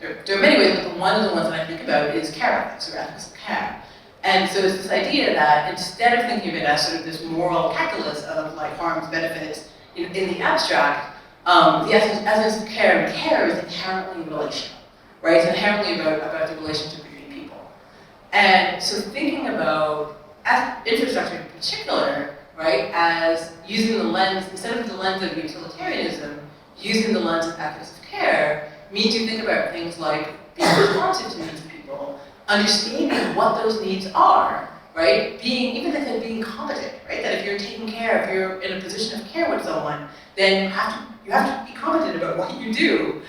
there are many ways, but one of the ones that I think about is care ethics, or ethics of care. And so it's this idea that instead of thinking of it as sort of this moral calculus of like harms, benefits, in the abstract, the ethics of care and care is inherently relational, right? It's inherently about the relationship between people. And so thinking about infrastructure in particular, right, as using the lens, instead of the lens of utilitarianism, using the lens of ethics of care, means you think about things like being responsive to needs of people, understanding what those needs are, right? Even if they're being competent, right? That if you're taking care, if you're in a position of care with someone, then you have to be competent about what you do.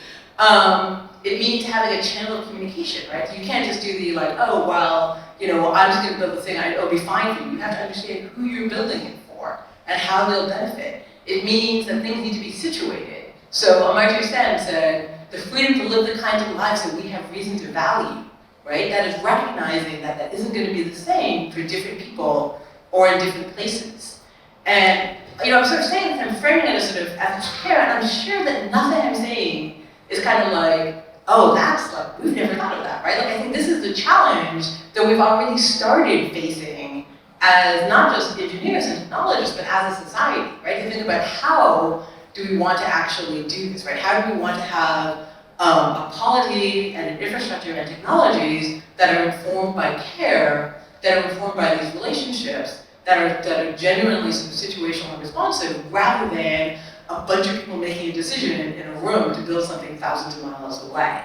It means having a channel of communication, right? So you can't just do the like, oh, well, I'm just going to build the thing, it'll be fine for you. You have to understand who you're building it for and how they'll benefit. It means that things need to be situated. So Amartya Sen said, the freedom to live the kinds of lives that we have reason to value, right? That is recognizing that that isn't going to be the same for different people or in different places. And, I'm sort of saying this, I'm framing it as sort of ethics of care, and I'm sure that nothing I'm saying is kind of like, oh, that's like, we've never thought of that, right? Like, I think this is the challenge that we've already started facing as not just engineers and technologists, but as a society, right? To think about how do we want to actually do this, right? How do we want to have a polity and an infrastructure and technologies that are informed by care, that are informed by these relationships, that are genuinely sort of situational and responsive, rather than a bunch of people making a decision in a room to build something thousands of miles away.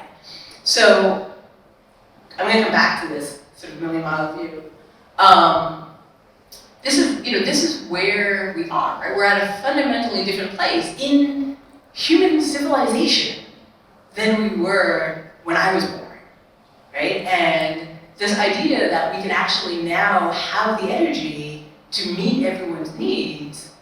So I'm going to come back to this sort of million-mile view. This is where we are. Right? We're at a fundamentally different place in human civilization than we were when I was born, right? And this idea that we can actually now have the energy to meet everyone's needs,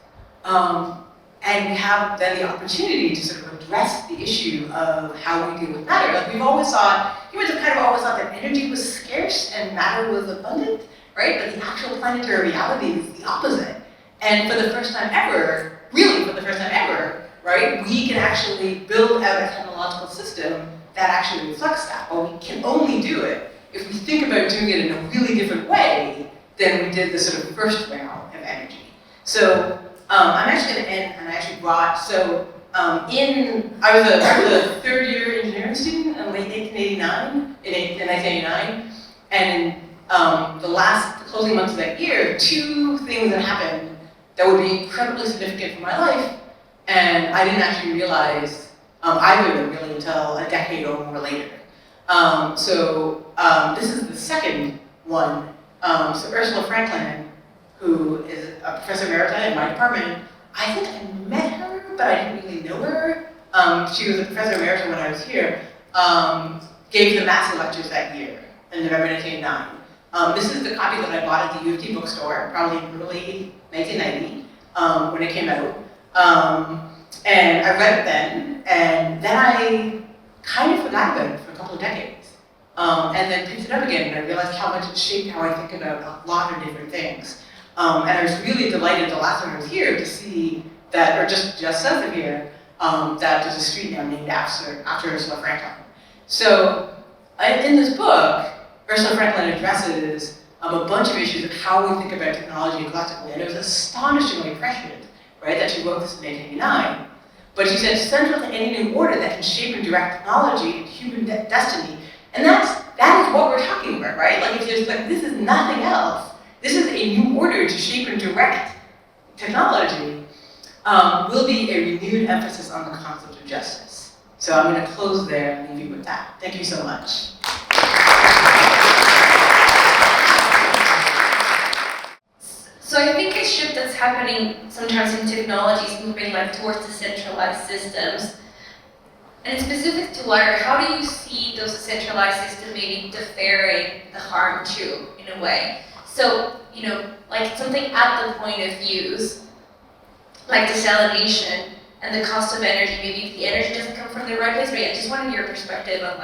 and we have then the opportunity to sort of address the issue of how we deal with matter. Like humans have kind of always thought that energy was scarce and matter was abundant, right? But the actual planetary reality is the opposite. And for the first time ever, really for the first time ever, right, we can actually build out a technological system that actually reflects that. But we can only do it if we think about doing it in a really different way than we did the sort of first round of energy. So I'm actually going to end, and I actually brought, I was a third year engineering student in late 1989, in 1989, and in the closing months of that year, two things that happened that would be incredibly significant for my life, and I didn't actually realize either of them really until a decade or more later. This is the second one. So Ursula Franklin, who is a professor emerita in my department, I think I met her, but I didn't really know her. She was a professor emerita when I was here, gave the master lectures that year, in November 1989. This is the copy that I bought at the U of T bookstore, probably in early 1990, when it came out. And I read it then, and then I kind of forgot about it for a couple of decades. And then picked it up again, and I realized how much it shaped how I think about a lot of different things. And I was really delighted the last time I was here to see that, or just south of here, that there's a street now named after Ursula Franklin. So in this book, Ursula Franklin addresses a bunch of issues of how we think about technology collectively, and it was astonishingly prescient, right, that she wrote this in 1989. But she said, central to any new order that can shape and direct technology and human destiny. And that is what we're talking about, right? Like, it's just like, this is nothing else. This is a new order to shape and direct technology, will be a renewed emphasis on the concept of justice. So I'm going to close there and leave you with that. Thank you so much. So I think a shift that's happening sometimes in technology is moving towards decentralized systems. And specific to water, how do you see those decentralized systems maybe deferring the harm to, in a way? So, like something at the point of use, like desalination and the cost of energy, maybe if the energy doesn't come from the right place, but yeah, just wanted your perspective on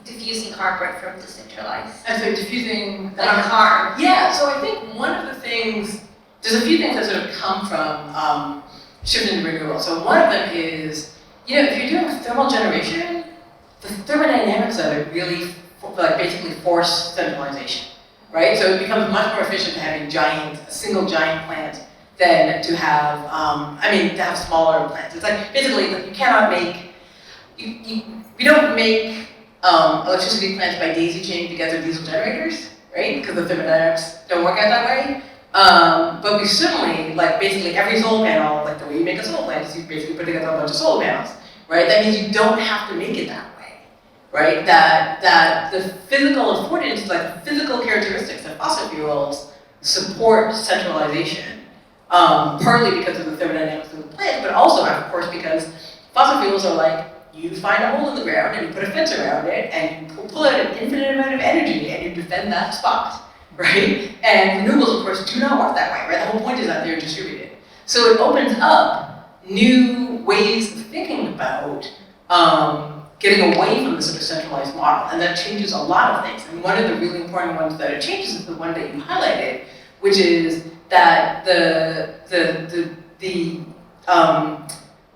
diffusing harm from decentralized. And so diffusing harm. Yeah, so I think one of the things, there's a few things that sort of come from shifting to renewable. So one of them is, if you're doing thermal generation, the thermodynamics of it really basically force centralization, right? So it becomes much more efficient to have a single giant plant than to have, to have smaller plants. It's like, basically, you cannot make, we don't make electricity plants by daisy chaining together diesel generators, right? Because the thermodynamics don't work out that way. But we certainly, basically every solar panel, the way you make a solar plant is you basically put together a bunch of solar panels, right? That means you don't have to make it that way, right? That the physical affordance, the physical characteristics of fossil fuels support centralization, partly because of the thermodynamics of the plant, but also, of course, because fossil fuels are you find a hole in the ground and you put a fence around it and you pull out an infinite amount of energy and you defend that spot. Right? And renewables, of course, do not work that way, right? The whole point is that they're distributed. So it opens up new ways of thinking about getting away from the sort of centralized model, and that changes a lot of things. And one of the really important ones that it changes is the one that you highlighted, which is that the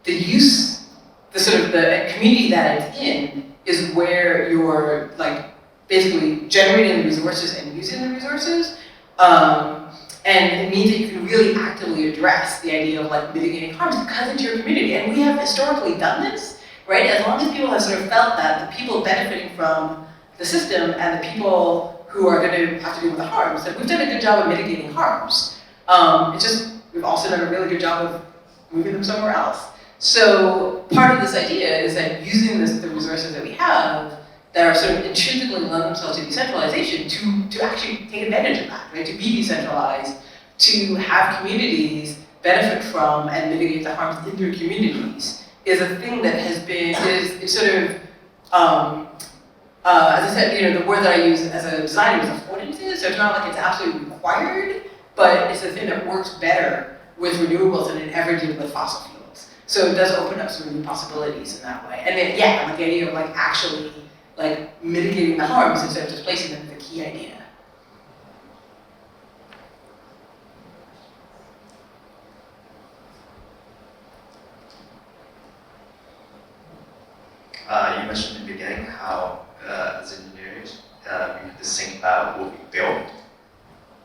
use, the community that it's in is where you're basically generating the resources and using the resources. And it means that you can really actively address the idea of mitigating harms because it's your community. And we have historically done this, right? As long as people have sort of felt that the people benefiting from the system and the people who are going to have to deal with the harms, that we've done a good job of mitigating harms. It's just, we've also done a really good job of moving them somewhere else. So part of this idea is that using the resources that we have that are sort of intrinsically lend themselves to decentralization to actually take advantage of that, right? To be decentralized, to have communities benefit from and mitigate the harms in their communities is a thing that has been, is sort of, as I said, the word that I use as a designer is affordances, so it's not like it's absolutely required, but it's a thing that works better with renewables than it ever did with fossil fuels. So it does open up some new possibilities in that way. And then, yeah, like the idea of like actually like mitigating the harms instead of displacing them is the key idea. You mentioned in the beginning how, as engineers, we have to think about what we build,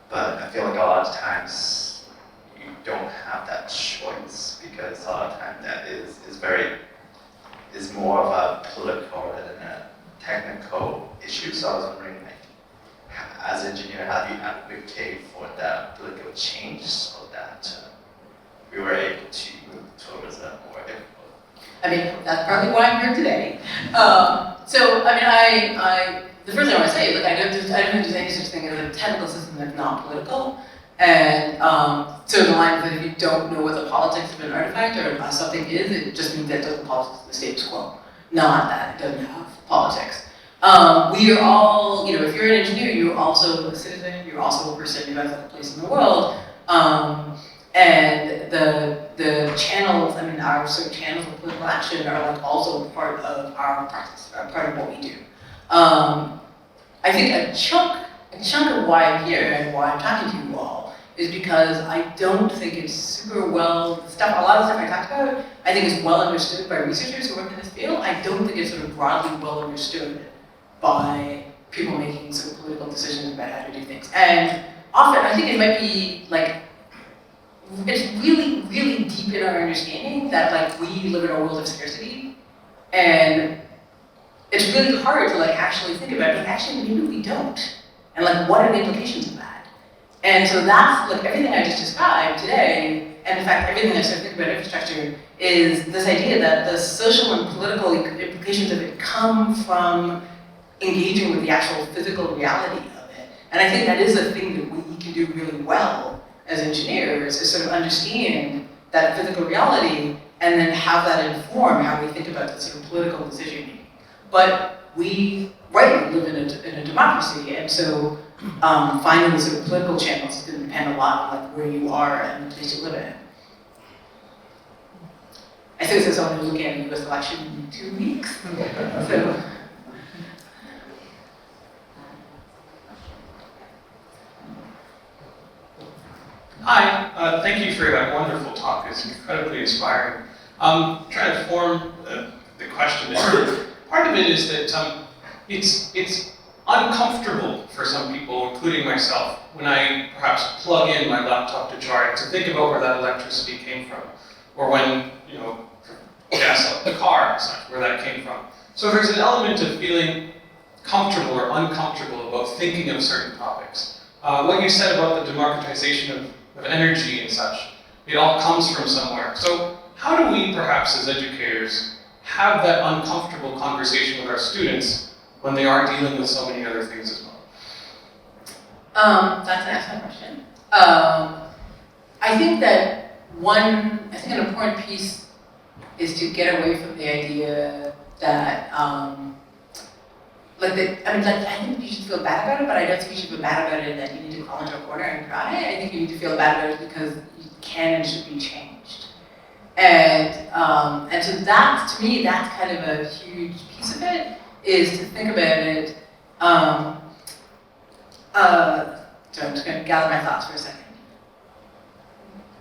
but I feel like a lot of times you don't have that choice because a lot of times that is more of a political rather than a technical issue. So I was wondering, like, as an engineer, how do you advocate for that political change so that we were able to move towards a more equitable? I mean, that's partly why I'm here today. So, I mean, the first thing I want to say is, like, I don't think there's any such thing as a technical system that's not political. And so in the line that if you don't know what the politics of an artifact or something is, it just means that it doesn't follow the status quo, not that it doesn't have politics. We are all, if you're an engineer, you're also a citizen, you're also a person who has a place in the world. And the channels, I mean, our sort of channels of political action are like also part of our practice, are part of what we do. I think a chunk of why I'm here and why I'm talking to you all is because I don't think it's super well, a lot of stuff I talked about, I think is well understood by researchers who work in this field. I don't think it's sort of broadly well understood by people making sort of political decisions about how to do things. And often, I think it might be like, it's really, really deep in our understanding that like we live in a world of scarcity, and it's really hard to like actually think about, but actually maybe we don't, and like what are the implications of that? And so that's like everything I just described today, and in fact everything I started thinking about infrastructure is this idea that the social and political implications of it come from engaging with the actual physical reality of it. And I think that is a thing that we can do really well as engineers, is sort of understand that physical reality and then have that inform how we think about the sort of political decision making. But we live in a democracy, and so finding the sort of political channels is going to depend a lot on like where you are and the place you live in. I think there's someone who's looking at a US election in 2 weeks. So. Hi, thank you for that wonderful talk. It's incredibly inspiring. Trying to form the question. Part of it is that it's uncomfortable for some people, including myself, when I perhaps plug in my laptop to charge to think about where that electricity came from, or when gas up the car, where that came from. So there's an element of feeling comfortable or uncomfortable about thinking of certain topics. What you said about the democratization of energy and such, it all comes from somewhere. So how do we, perhaps as educators, have that uncomfortable conversation with our students when they are dealing with so many other things as well? That's an excellent question. I think that an important piece is to get away from the idea that, I think you should feel bad about it, but I don't think you should feel bad about it that you need to crawl into a corner and cry. I think you need to feel bad about it because you can and should be changed. And so that, to me, that's kind of a huge piece of it, is to think about it. So I'm just going to gather my thoughts for a second.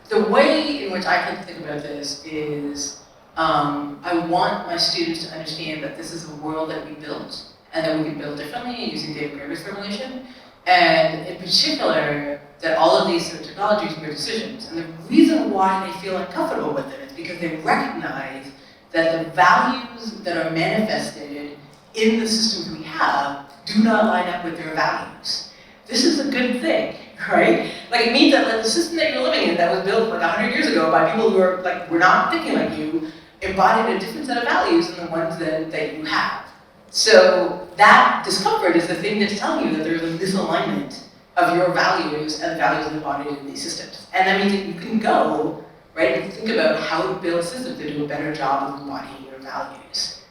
The way in which I can think about this is I want my students to understand that this is a world that we built, and that we can build differently using David Graeber's formulation, and in particular, that all of these sort of technologies were decisions. And the reason why they feel uncomfortable with it is because they recognize that the values that are manifested in the systems we have do not line up with their values. This is a good thing, right? Like it means that like, the system that you're living in that was built like 100 years ago by people who are like, were not thinking like you, embodied a different set of values than the ones that you have. So that discomfort is the thing that's telling you that there's a misalignment of your values and the values embodied in these systems. And that means that you can go, right, and think about how to build systems that do a better job of embodying your values.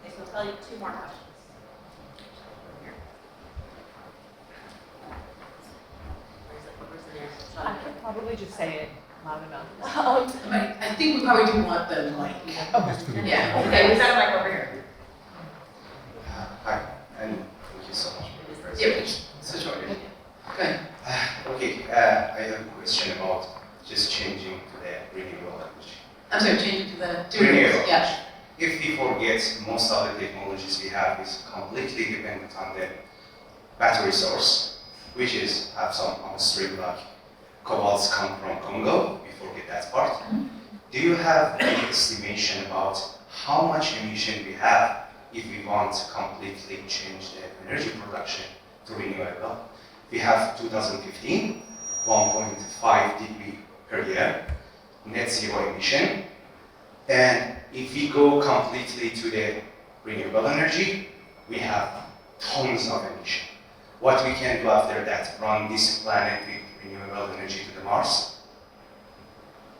Okay, so I'll tell you 2 more questions. Where's the nearest? I could probably just say it loud enough. I think we probably do want the mic. Yeah. Okay, we've got a mic over here. Hi, and thank you so much for the Yeah, presentation. so short. Go ahead. Okay, I have a question about just changing to the renewable energy. I'm sorry, change it to the Renewable. Yeah. If we forget most of the technologies we have is completely dependent on the battery source, which is have some upstream like cobalts come from Congo, we forget that part. Do you have any estimation about how much emission we have if we want to completely change the energy production to renewable? We have 2015, 1.5 degree per year, net zero emission. And if we go completely to the renewable energy, we have tons of emission. What we can do after that, run this planet with renewable energy to the Mars?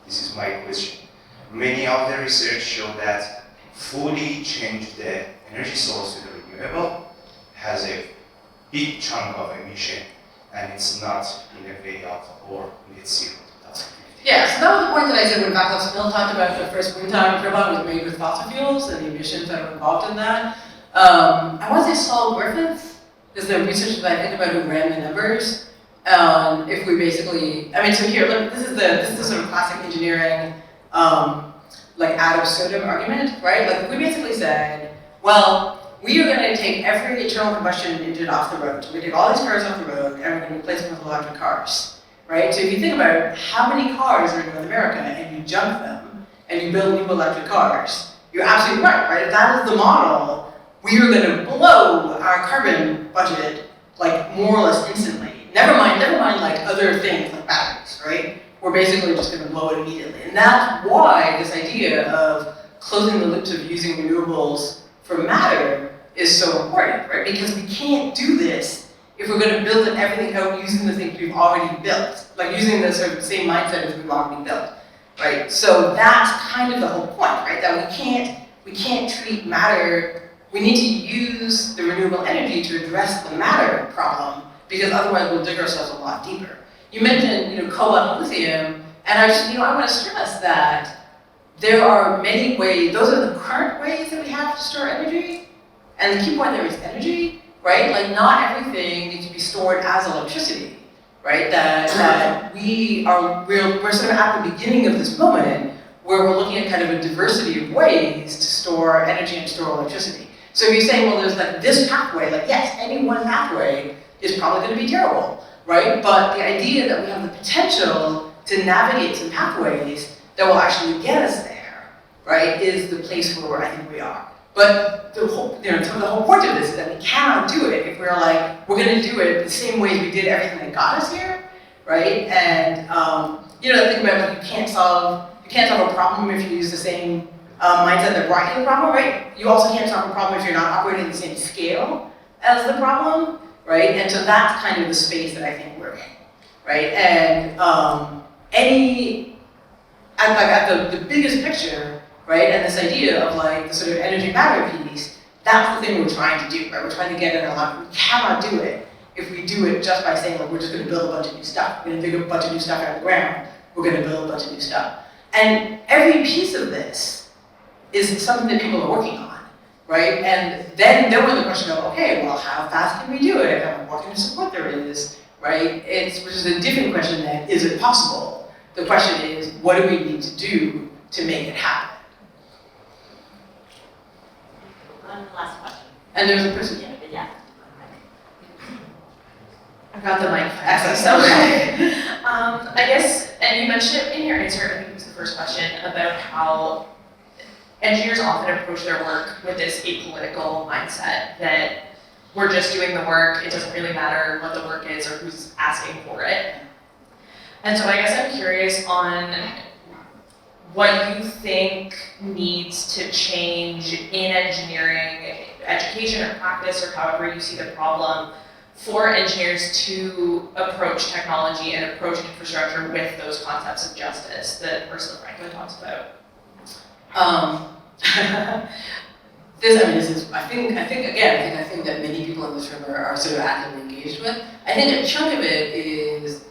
This is my question. Many of the research show that fully change the energy source to the renewable has a big chunk of emission, and it's not in a way of or net zero. Yeah, so that was the point that I said when Václav Smil talked about the first wind turbine was made with fossil fuels and the emissions that were involved in that. I want to say Saul Griffith is the researcher that I think about who ran the numbers. If we basically, I mean, so here, look, this is the sort of classic engineering, like ad absurdum argument, right? Like if we basically said, well, we are going to take every internal combustion engine off the road. We take all these cars off the road and we're going to replace them with electric cars, right? So if you think about how many cars are in North America and you junk them and you build new electric cars, you're absolutely right? If that is the model, we are going to blow our carbon budget like more or less instantly. Never mind like other things like batteries, right? We're basically just going to blow it immediately. And that's why this idea of closing the loops of using renewables for matter is so important, right? Because we can't do this if we're going to build everything out using the things we've already built, like using the sort of same mindset as we've already built, right? So that's kind of the whole point, right? That we can't treat matter. We need to use the renewable energy to address the matter problem, because otherwise we'll dig ourselves a lot deeper. You mentioned, cobalt and lithium, and I want to stress that there are many ways, those are the current ways that we have to store energy, and the key point there is energy, right? Like not everything needs to be stored as electricity, right? That we're sort of at the beginning of this moment where we're looking at kind of a diversity of ways to store energy and store electricity. So if you're saying, well, there's like this pathway, like yes, any one pathway is probably going to be terrible, right? But the idea that we have the potential to navigate some pathways that will actually get us there, right, is the place where I think we are. But the whole, the whole point of this is that we cannot do it if we're like, we're going to do it the same way we did everything that got us here, right? And think about like you can't solve a problem if you use the same mindset that brought you the problem, right? You also can't solve a problem if you're not operating at the same scale as the problem, right? And so that's kind of the space that I think we're in, right? And at the biggest picture, right? And this idea of like the sort of energy matter piece, that's the thing we're trying to do, right? We're trying to get in a lot. We cannot do it if we do it just by saying like we're just going to build a bunch of new stuff. We're going to dig a bunch of new stuff out of the ground. We're going to build a bunch of new stuff. And every piece of this is something that people are working on, right? And then we're in the question of, okay, well, how fast can we do it? And what kind of support there is, right? Which is a different question than, is it possible? The question is, what do we need to do to make it happen? One last question. And there's a person. Yeah. I've got the mic Access. Okay. I guess, and you mentioned it in your answer, I think it was the first question, about how engineers often approach their work with this apolitical mindset that we're just doing the work, it doesn't really matter what the work is or who's asking for it. And so I guess I'm curious on what you think needs to change in engineering, education or practice, or however you see the problem, for engineers to approach technology and approach infrastructure with those concepts of justice that Ursula Franklin talks about. I think that many people in this room are sort of actively engaged with. I think a chunk of it is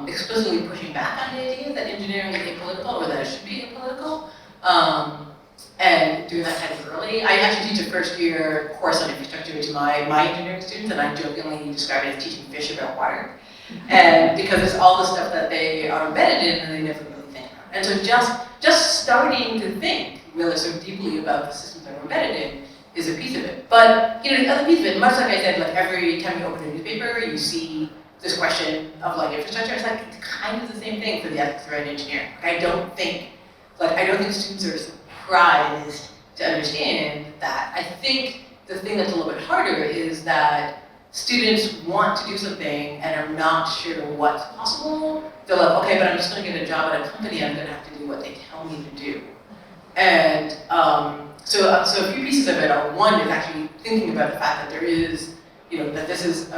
explicitly pushing back on the idea that engineering is apolitical or that it should be apolitical, and doing that kind of early. I actually teach a first year course on infrastructure to my engineering students, and I jokingly describe it as teaching fish about water. And because it's all the stuff that they are embedded in and they never really think about. And so just starting to think really sort of deeply about the systems that are embedded in is a piece of it. But the other piece of it, much like I said, like every time you open a newspaper, you see this question of like infrastructure. It's like it's kind of the same thing for the ethics right engineering. I don't think students are surprised to understand that. I think the thing that's a little bit harder is that students want to do something and are not sure what's possible. They're like, okay, but I'm just going to get a job at a company. I'm going to have to do what they tell me to do. And so a few pieces of it are, one is actually thinking about the fact that there is, that this is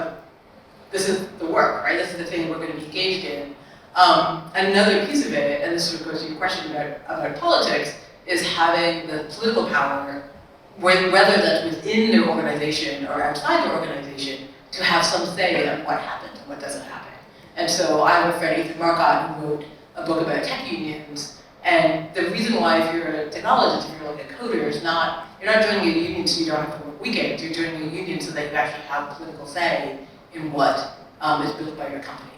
the work, right? This is the thing we're going to be engaged in. Another piece of it, and this sort of goes to your question about politics, is having the political power, whether that's within their organization or outside their organization, to have some say on what happens and what doesn't happen. And so I have a friend, Ethan Marcotte, who wrote a book about tech unions. And the reason why, if you're a technologist, if you're like a coder, you're not joining a union so you don't have to work weekends. You're joining a union so that you actually have political say in what is built by your company.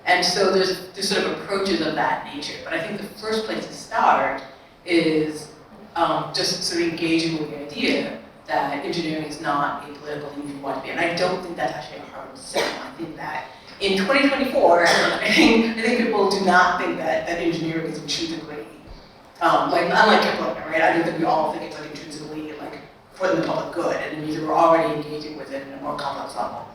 And so there's sort of approaches of that nature. But I think the first place to start is just sort of engaging with the idea that engineering is not apolitical and you want to be. And I don't think that's actually a hard sell. I think that in 2024, I think people do not think that engineering is intrinsically, unlike Kepler, right? I don't think we all think it's like intrinsically like for the public good, and it means we're already engaging with it in a more complex level.